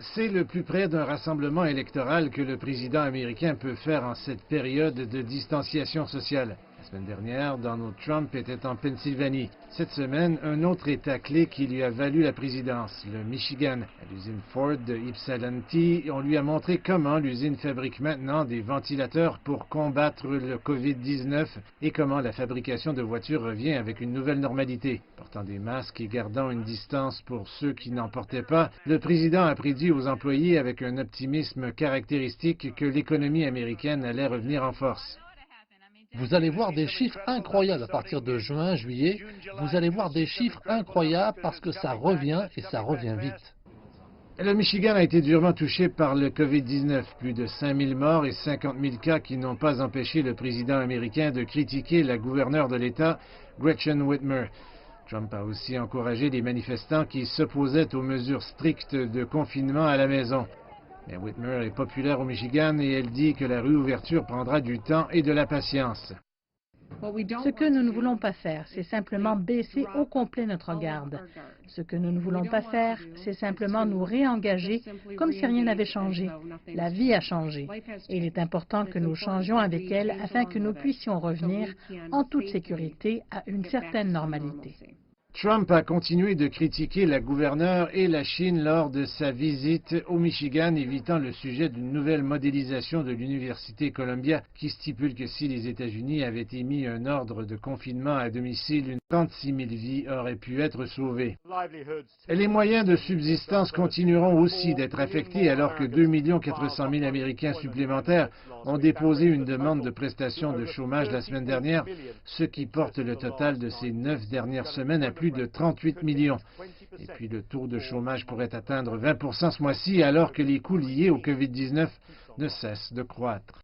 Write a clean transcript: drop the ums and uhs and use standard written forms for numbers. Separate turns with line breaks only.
C'est le plus près d'un rassemblement électoral que le président américain peut faire en cette période de distanciation sociale. La semaine dernière, Donald Trump était en Pennsylvanie. Cette semaine, un autre État clé qui lui a valu la présidence, le Michigan. À l'usine Ford de Ypsilanti, on lui a montré comment l'usine fabrique maintenant des ventilateurs pour combattre le COVID-19 et comment la fabrication de voitures revient avec une nouvelle normalité. Portant des masques et gardant une distance pour ceux qui n'en portaient pas, le président a prédit aux employés avec un optimisme caractéristique que l'économie américaine allait revenir en force.
Vous allez voir des chiffres incroyables à partir de juin, juillet. Vous allez voir des chiffres incroyables parce que ça revient et ça revient vite.
Le Michigan a été durement touché par le COVID-19. Plus de 5000 morts et 50 000 cas qui n'ont pas empêché le président américain de critiquer la gouverneure de l'État, Gretchen Whitmer. Trump a aussi encouragé les manifestants qui s'opposaient aux mesures strictes de confinement à la maison. Mais Whitmer est populaire au Michigan et elle dit que la réouverture prendra du temps et de la patience.
Ce que nous ne voulons pas faire, c'est simplement baisser au complet notre garde. Ce que nous ne voulons pas faire, c'est simplement nous réengager comme si rien n'avait changé. La vie a changé. Et il est important que nous changions avec elle afin que nous puissions revenir en toute sécurité à une certaine normalité.
Trump a continué de critiquer la gouverneure et la Chine lors de sa visite au Michigan, évitant le sujet d'une nouvelle modélisation de l'Université Columbia qui stipule que si les États-Unis avaient émis un ordre de confinement à domicile, 36 000 vies auraient pu être sauvées. Les moyens de subsistance continueront aussi d'être affectés alors que 2 400 000 Américains supplémentaires ont déposé une demande de prestation de chômage la semaine dernière, ce qui porte le total de ces 9 dernières semaines à plus de 38 millions. Et puis le taux de chômage pourrait atteindre 20% ce mois-ci alors que les coûts liés au COVID-19 ne cessent de croître.